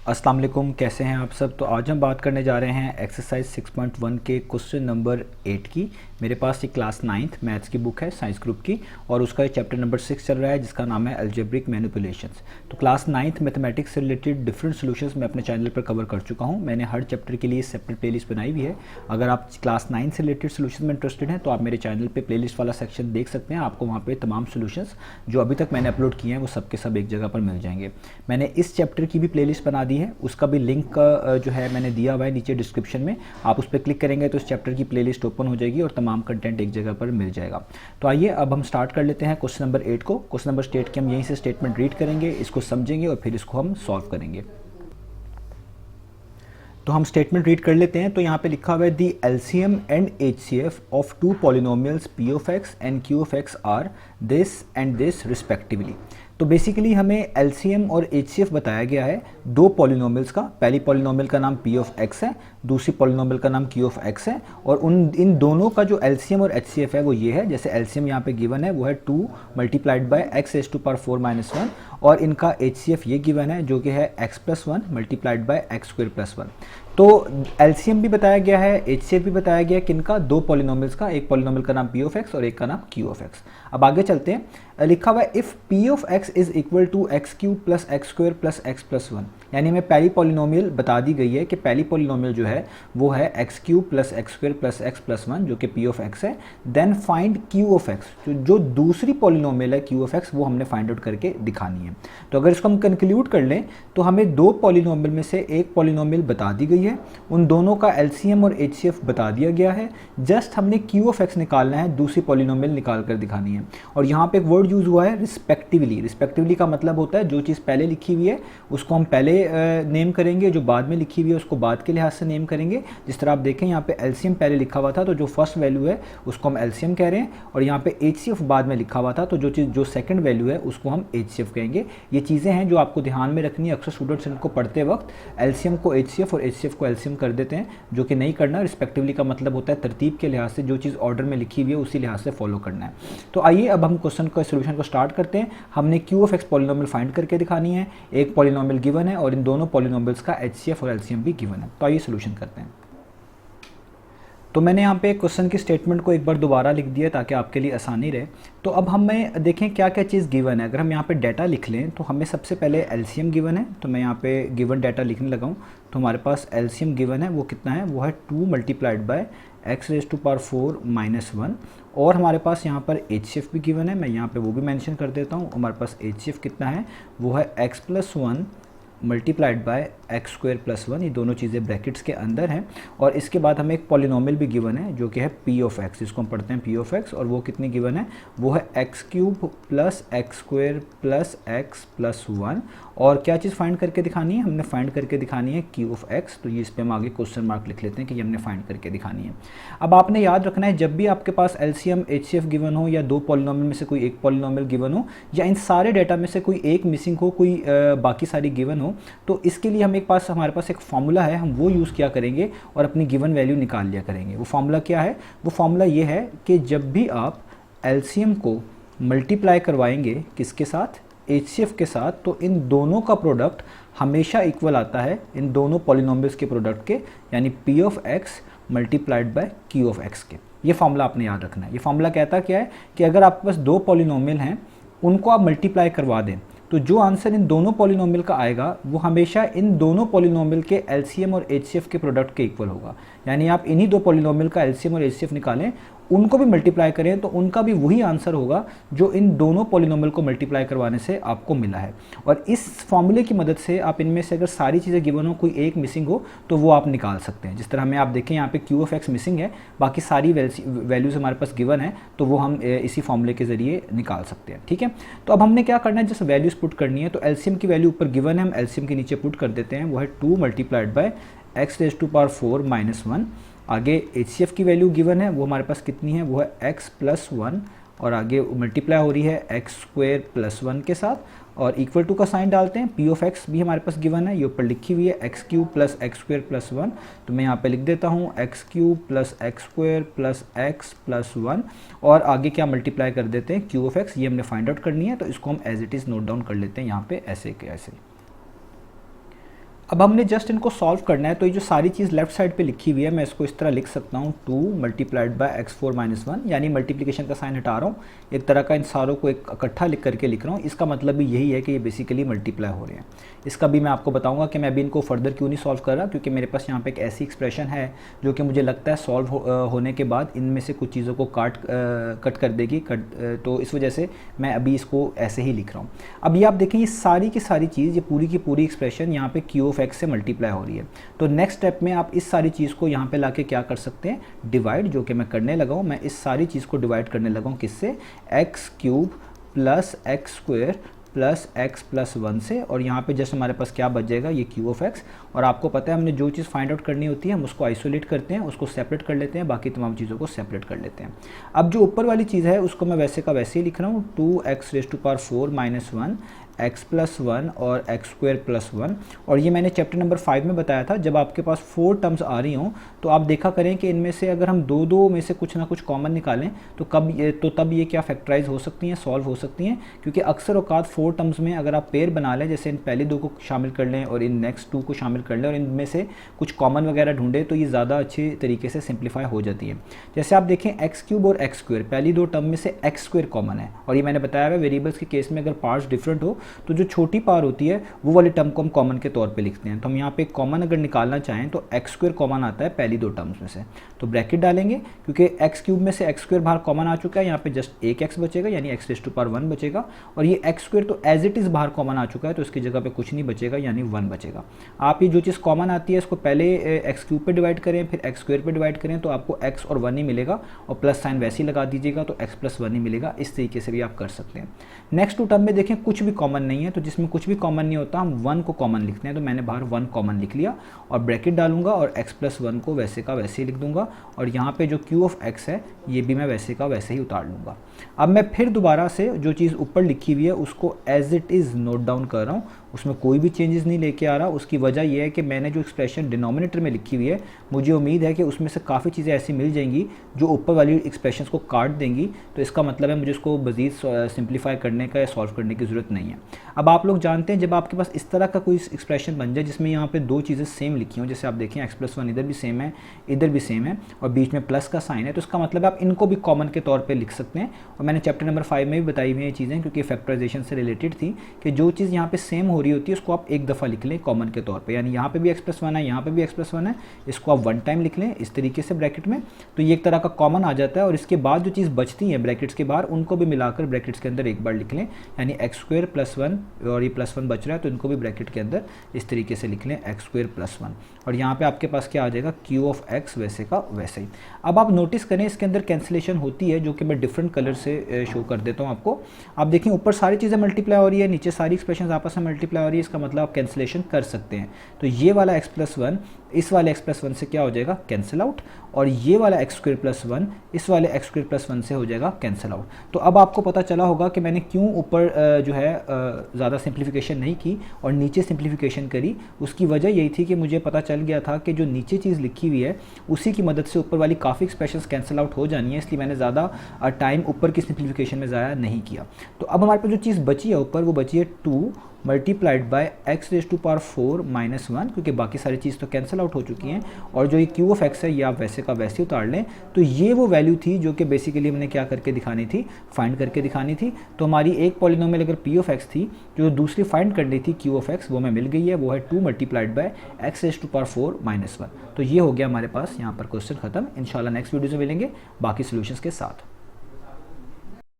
अस्सलाम वालेकुम, कैसे हैं आप सब। तो आज हम बात करने जा रहे हैं एक्सरसाइज 6.1 के क्वेश्चन नंबर 8 की। मेरे पास एक क्लास 9th मैथ्स की बुक है साइंस ग्रुप की, और उसका चैप्टर नंबर 6 चल रहा है जिसका नाम है अलजेब्रिक मैनिपुलेशंस। तो क्लास 9th मैथमेटिक्स से रिलेटेड डिफरेंट सॉल्यूशंस मैं अपने चैनल पर कवर कर चुका हूं। मैंने हर चैप्टर के लिए सेपरेट प्लेलिस्ट बनाई हुई है। अगर आप क्लास 9 से रिलेटेड सोल्यूशन में इंटरेस्टेड हैं तो आप मेरे चैनल पर प्लेलिस्ट वाला सेक्शन देख सकते हैं। आपको वहाँ पर तमाम सोल्यूशंस जो अभी तक मैंने अपलोड किए हैं वो सब के सब एक जगह पर मिल जाएंगे। मैंने इस चैप्टर की भी प्लेलिस्ट बना दी है, उसका भी लिंक जो है मैंने दिया हुआ है नीचे डिस्क्रिप्शन में। आप उस पर क्लिक करेंगे तो इस चैप्टर की प्लेलिस्ट ओपन हो जाएगी और तमाम कंटेंट एक जगह पर मिल जाएगा। तो आइए अब हम स्टार्ट कर लेते हैं क्वेश्चन नंबर 8 को। क्वेश्चन नंबर 8 की हम यहीं से स्टेटमेंट रीड करेंगे, इसको समझेंगे और फिर इसको हम सॉल्व करेंगे। तो हम स्टेटमेंट रीड कर लेते हैं। तो यहाँ पे लिखा हुआ है the LCM and HCF of two polynomials P of X and Q of X are this and this respectively. तो बेसिकली हमें एलसीएम और एचसीएफ बताया गया है दो पॉलिनोमियल्स का। पहली पॉलिनोमियल का नाम पी ऑफ एक्स है, दूसरी पॉलिनोमियल का नाम क्यू ऑफ एक्स है, और इन दोनों का जो एलसीएम और एचसीएफ है वो ये है। जैसे एलसीएम यहाँ पे गिवन है वो है 2 multiplied by X raise to power 4 - 1, और इनका एचसीएफ ये गिवन है जो कि है x + 1 multiplied by x square + 1। तो एलसीएम भी बताया गया है, एचसीएफ भी बताया गया है किनका, दो पॉलिनोमियल्स का। एक पॉलिनोमियल का नाम पी ऑफ एक्स और एक का नाम क्यू ऑफ एक्स। अब आगे चलते हैं। लिखा हुआ है if P of X is equal to X cube plus X square plus X plus 1। यानी हमें पहली पॉलिनोमियल बता दी गई है कि पहली पॉलिनोमियल जो है वो है X cube plus X square plus X plus 1 जो कि पी ऑफ एक्स है। Then find Q of X, जो दूसरी पॉलिनोमियल है क्यू ऑफ एक्स वो हमने फाइंड आउट करके दिखानी है। तो अगर इसको हम कंक्लूड कर लें तो हमें दो पॉलिनोमियल में से एक पॉलिनोमियल बता दी गई है, उन दोनों का एलसीएम और एचसीएफ बता दिया गया है। जस्ट हमने क्यू ऑफ एक्स निकालना है, दूसरी पॉलिनोमियल निकाल कर दिखानी है। और यहाँ पे एक वर्ड यूज हुआ है रिस्पेक्टिवली। रिस्पेक्टिवली का मतलब होता है जो चीज़ पहले लिखी हुई है उसको हम पहले नेम करेंगे, जो बाद में लिखी हुई है उसको बाद के लिहाज से नेम करेंगे। जिस तरह आप देखें यहाँ पे एलसीएम पहले लिखा हुआ था तो जो फर्स्ट वैल्यू है उसको हम एलसीएम कह रहे हैं, और यहाँ पे एचसीएफ बाद में लिखा हुआ था तो जो सेकंड वैल्यू है उसको हम एचसीएफ कहेंगे। ये चीज़ें हैं जो आपको ध्यान में रखनी है। अक्सर स्टूडेंट्स इनको पढ़ते वक्त एलसीएम को एचसीएफ और एचसीएफ को एलसीएम कर देते हैं, जो कि नहीं करना। रिस्पेक्टिवली का मतलब होता है तरतीब के लिहाज से जो चीज़ ऑर्डर में लिखी हुई है उसी लिहाज से फॉलो करना है। तो आइए अब हम क्वेश्चन का सोल्यूशन को स्टार्ट करते हैं। हमने Q of x polynomial find करके दिखानी है। एक पॉलिनोमियल गिवन है और इन दोनों पॉलिनोमियल्स का एचसीएफ और एलसीएम भी गिवन है। तो आइए सोल्यूशन करते हैं। तो मैंने यहाँ पे क्वेश्चन की स्टेटमेंट को एक बार दोबारा लिख दिया ताकि आपके लिए आसानी रहे। तो अब हमें देखें क्या क्या चीज़ गिवन है। अगर हम यहाँ पे डाटा लिख लें तो हमें सबसे पहले एलसीएम गिवन है। तो मैं यहाँ पे गिवन डाटा लिखने लगा हूँ। तो हमारे पास एलसीएम गिवन है, वो कितना है, वो है 2 multiplied by X raise to power 4 - 1। और हमारे पास यहाँ पर एचसीएफ भी गिवन है, मैं यहाँ पे वो भी मेंशन कर देता हूँ। हमारे पास एचसीएफ कितना है, वो है x + 1 multiplied by x square + 1। ये दोनों चीज़ें ब्रैकेट्स के अंदर हैं। और इसके बाद हमें एक पॉलिनोमियल भी गिवन है जो कि है पी ऑफ एक्स, इसको हम पढ़ते हैं पी ऑफ एक्स, और वो कितनी गिवन है, वो है X cube plus X square plus X plus 1। और क्या चीज़ फाइंड करके दिखानी है, हमने फाइंड करके दिखानी है क्यू ऑफ एक्स। तो ये इस पर हम आगे क्वेश्चन मार्क लिख लेते हैं कि ये हमने फाइंड करके दिखानी है। अब आपने याद रखना है जब भी आपके पास एलसीएम एचसीएफ गिवन हो, या दो पॉलिनोमियल में से कोई एक पॉलिनोमियल गिवन हो, या इन सारे डाटा में से कोई एक मिसिंग हो, कोई बाकी सारी गिवन हो, तो इसके लिए हमारे पास एक फार्मूला है, हम वो यूज़ किया करेंगे और अपनी गिवन वैल्यू निकाल लिया करेंगे। वो फार्मूला क्या है, वो फार्मूला ये है कि जब भी आप एलसीएम को मल्टीप्लाई करवाएंगे किसके साथ, एचसीएफ के साथ, तो इन दोनों का प्रोडक्ट हमेशा इक्वल आता है इन दोनों पॉलिनोमियल्स के प्रोडक्ट के, यानी P of x multiplied by Q of x के। ये फार्मूला आपने याद रखना है। ये फार्मूला कहता क्या है कि अगर आपके पास दो पॉलिनोमियल हैं उनको आप मल्टीप्लाई करवा दें तो जो आंसर इन दोनों पॉलिनोमियल का आएगा वो हमेशा इन दोनों पॉलिनोमियल के एलसीएम और एचसीएफ के प्रोडक्ट के इक्वल होगा। यानी आप इन्हीं दो पॉलिनोमियल का एलसीएम और एचसीएफ निकालें, उनको भी मल्टीप्लाई करें तो उनका भी वही आंसर होगा जो इन दोनों पॉलिनोमियल को मल्टीप्लाई करवाने से आपको मिला है। और इस फॉर्मूले की मदद से आप इनमें से अगर सारी चीज़ें गिवन हो, कोई एक मिसिंग हो, तो वो आप निकाल सकते हैं। जिस तरह हमें आप देखें यहाँ पे क्यू ऑफ एक्स मिसिंग है, बाकी सारी वैल्यूज़ हमारे पास गिवन है, तो वो हम इसी फॉर्मूले के ज़रिए निकाल सकते हैं। ठीक है, तो अब हमने क्या करना है, जैसे वैल्यूज़ पुट करनी है। तो एलसीएम की वैल्यू ऊपर गिवन है, हम एलसीएम के नीचे पुट कर देते हैं, वो है 2 multiplied by X raise to power 4 - 1। आगे एचसीएफ की वैल्यू गिवन है, वो हमारे पास कितनी है, वो है x + 1, और आगे मल्टीप्लाई हो रही है एक्स स्क्वायर + 1 के साथ, और इक्वल टू का साइन डालते हैं। पी ऑफ एक्स भी हमारे पास गिवन है, ये ऊपर लिखी हुई है X cube plus X square + 1। तो मैं यहाँ पे लिख देता हूँ x cube plus X square plus x + 1, और आगे क्या मल्टीप्लाई कर देते हैं क्यू ऑफ एक्स, ये हमने फाइंड आउट करनी है। तो इसको हम as it is note down कर लेते हैं यहाँ पे ऐसे के ऐसे। अब हमने जस्ट इनको सॉल्व करना है, तो ये जो सारी चीज़ लेफ्ट साइड पे लिखी हुई है मैं इसको इस तरह लिख सकता हूँ 2 मल्टीप्लाइड बाय x4 माइनस 1, यानी मल्टीप्लिकेशन का साइन हटा रहा हूँ, एक तरह का इन सारों को एक इकट्ठा लिख करके लिख रहा हूँ। इसका मतलब भी यही है कि ये बेसिकली मल्टीप्लाई हो रहे हैं। इसका भी मैं आपको बताऊंगा कि मैं अभी इनको फर्दर क्यों नहीं सॉल्व कर रहा, क्योंकि मेरे पास यहाँ पे एक ऐसी एक्सप्रेशन है जो कि मुझे लगता है सॉल्व होने के बाद इनमें से कुछ चीज़ों को कट कर देगी, तो इस वजह से मैं अभी इसको ऐसे ही लिख रहा हूँ। अब ये आप देखें, ये सारी की सारी चीज़, ये पूरी की पूरी एक्सप्रेशन यहाँ पे क्यू ऑफ एक्स से मल्टीप्लाई हो रही है। तो नेक्स्ट स्टेप में आप इस सारी चीज़ को यहाँ पे लाके क्या कर सकते हैं, डिवाइड, जो कि मैं करने लगा हूँ। मैं इस सारी चीज़ को डिवाइड करने लगा हूँ किससे, x cube plus X square plus X plus 1 से, और यहाँ पे जस्ट हमारे पास क्या बच जाएगा, ये क्यू ऑफ एक्स। और आपको पता है हमने जो चीज़ फाइंड आउट करनी होती है हम उसको आइसोलेट करते हैं, उसको सेपरेट कर लेते हैं, बाकी तमाम चीज़ों को सेपरेट कर लेते हैं। अब जो ऊपर वाली चीज़ है उसको मैं वैसे का वैसे ही लिख रहा हूँ, 2x raise to power 4 minus 1 x plus 1 और एक्स स्क्वायर प्लस 1। और ये मैंने चैप्टर नंबर 5 में बताया था, जब आपके पास 4 टर्म्स आ रही हों तो आप देखा करें कि इनमें से अगर हम दो में से कुछ ना कुछ कॉमन निकालें तो तब ये क्या फैक्टराइज हो सकती हैं, सॉल्व हो सकती हैं। क्योंकि अक्सर औकात 4 टर्म्स में अगर आप पेयर बना लें, जैसे इन पहले 2 को शामिल कर लें और इन नेक्स्ट 2 को शामिल कर लें और इनमें से कुछ कॉमन वगैरह ढूंढें, तो ये ज़्यादा अच्छे तरीके से सिंप्लीफाई हो जाती है। जैसे आप देखें एक्स क्यूब और एक्स स्क्वायर, पहली 2 टर्म में से एक्स स्क्वायर कॉमन है, और ये मैंने बताया है वेरिएबल्स के केस में अगर पार्ट्स डिफरेंट हो तो जो छोटी पावर होती है वो वाली टर्म को हम कॉमन के तौर पे लिखते हैं। तो हम यहाँ पे कॉमन अगर निकालना चाहें तो एक्स स्क्वायर कॉमन आता है पहली 2 टर्म्स में से, तो ब्रैकेट डालेंगे, क्योंकि एक्स क्यूब में से एक्स स्क्वायर बाहर कॉमन आ चुका है, यहाँ पे जस्ट एक एक्स बचेगा यानी एक्स रेज़ टू पावर 1 बचेगा, और ये एक्स स्क्वायर तो एज इट इज़ बाहर कॉमन आ चुका है, तो इसकी जगह पे कुछ नहीं बचेगा यानी 1 बचेगा। आप ये जो चीज़ कॉमन आती है इसको पहले एक्स क्यूब पे डिवाइड करें, फिर एक्स स्क्वायर पे डिवाइड करें, तो आपको एक्स और 1 ही मिलेगा, और प्लस साइन वैसे ही लगा दीजिएगा तो एक्स प्लस 1 ही मिलेगा। इस तरीके से भी आप कर सकते हैं। नेक्स्ट 2 टर्म में देखें कुछ भी कॉमन नहीं है, तो जिसमें कुछ भी कॉमन नहीं होता हम 1 को कॉमन लिखते हैं, तो मैंने बाहर 1 कॉमन लिख लिया और ब्रैकेट डालूंगा और x प्लस 1 को वैसे का वैसे ही लिख दूंगा, और यहाँ पे जो q ऑफ x है ये भी मैं वैसे का वैसे ही उतार लूँगा। अब मैं फिर दोबारा से जो चीज़ ऊपर लिखी हुई है उसको as it is note down कर रहा हूँ, उसमें कोई भी चेंजेस नहीं लेके आ रहा। उसकी वजह यह है कि मैंने जो एक्सप्रेशन डिनोमिनेटर में लिखी हुई है मुझे उम्मीद है कि उसमें से काफ़ी चीज़ें ऐसी मिल जाएंगी जो ऊपर वाली एक्सप्रेशंस को काट देंगी, तो इसका मतलब है मुझे इसको मज़ीद सिंप्लीफाई करने का या सॉल्व करने की ज़रूरत नहीं है। अब आप लोग जानते हैं जब आपके पास इस तरह का कोई एक्सप्रेशन बन जाए जिसमें यहाँ पे 2 चीज़ें सेम लिखी हों, जैसे आप देखें एक्स प्लस 1 इधर भी सेम है इधर भी सेम है और बीच में प्लस का साइन है, तो इसका मतलब आप इनको भी कॉमन के तौर पर लिख सकते हैं। और मैंने चैप्टर नंबर 5 में भी बताई हुई ये चीज़ें, क्योंकि फैक्टराइजेशन से रिलेटेड थी, कि जो चीज़ यहाँ पे सेम हो रही होती है उसको आप एक दफ़ा लिख लें कॉमन के तौर पे, यानी यहाँ पे भी एक्स प्लस 1 है, यहाँ पे भी एक्स प्लस 1 है, इसको आप 1 टाइम लिख लें इस तरीके से ब्रैकेट में, तो ये एक तरह का कॉमन आ जाता है। और इसके बाद जो चीज़ बचती है ब्रैकेट्स के बाहर उनको भी मिलाकर ब्रैकेट्स के अंदर एक बार लिख लें, यानी एक्स स्क्वायर प्लस 1, और ये प्लस 1 बच रहा है तो इनको भी ब्रैकेट के अंदर इस तरीके से लिख लें एक्स स्क्वायर प्लस 1, और यहाँ पे आपके पास क्या आ जाएगा क्यू ऑफ एक्स वैसे का वैसे ही। अब आप नोटिस करें इसके अंदर कैंसिलेशन होती है, जो कि मैं डिफरेंट कलर से शो कर देता हूँ आपको। आप देखें ऊपर सारी चीज़ें मल्टीप्लाई हो रही है, नीचे सारी एक्सप्रेशन आपस में मल्टीप्लाई हो रही है, इसका मतलब आप कैंसिलेशन कर सकते हैं। तो ये वाला x प्लस 1 इस वाले x प्लस 1 से क्या हो जाएगा कैंसिल आउट, और ये वाला एक्स स्क्वायर प्लस 1 इस वाले एक्स स्क्वायर प्लस 1 से हो जाएगा कैंसिल आउट। तो अब आपको पता चला होगा कि मैंने क्यों ऊपर जो है ज़्यादा सिंप्लीफिकेशन नहीं की और नीचे सिंप्लीफिकेशन करी। उसकी वजह यही थी कि मुझे पता चल गया था कि जो नीचे चीज़ लिखी हुई है उसी की मदद से ऊपर वाली काफ़ी एक्सप्रेशंस कैंसिल आउट हो जानी है, इसलिए मैंने ज़्यादा टाइम ऊपर की सिंप्लीफिकेशन में ज़ाया नहीं किया। तो अब हमारे पास जो चीज़ बची है ऊपर वो बची है 2 multiplied by X raise to power 4 minus 1, क्योंकि बाकी सारी चीज़ तो कैंसिल आउट हो चुकी हैं, और जो ये क्यू ऑफ एक्स है ये आप वैसे का वैसे उतार लें। तो ये वो वैल्यू थी जो कि बेसिकली हमने क्या करके दिखानी थी, फाइंड करके दिखानी थी। तो हमारी एक पॉलिनोमियल अगर पी ऑफ एक्स थी, जो दूसरी फाइंड करनी थी क्यू ऑफ एक्स, वो हमें मिल गई है, वो है 2 multiplied by X raise to power 4 minus 1। तो ये हो गया हमारे पास यहाँ पर क्वेश्चन खत्म। इंशाल्लाह नेक्स्ट वीडियो में मिलेंगे बाकी सोल्यूशंस के साथ।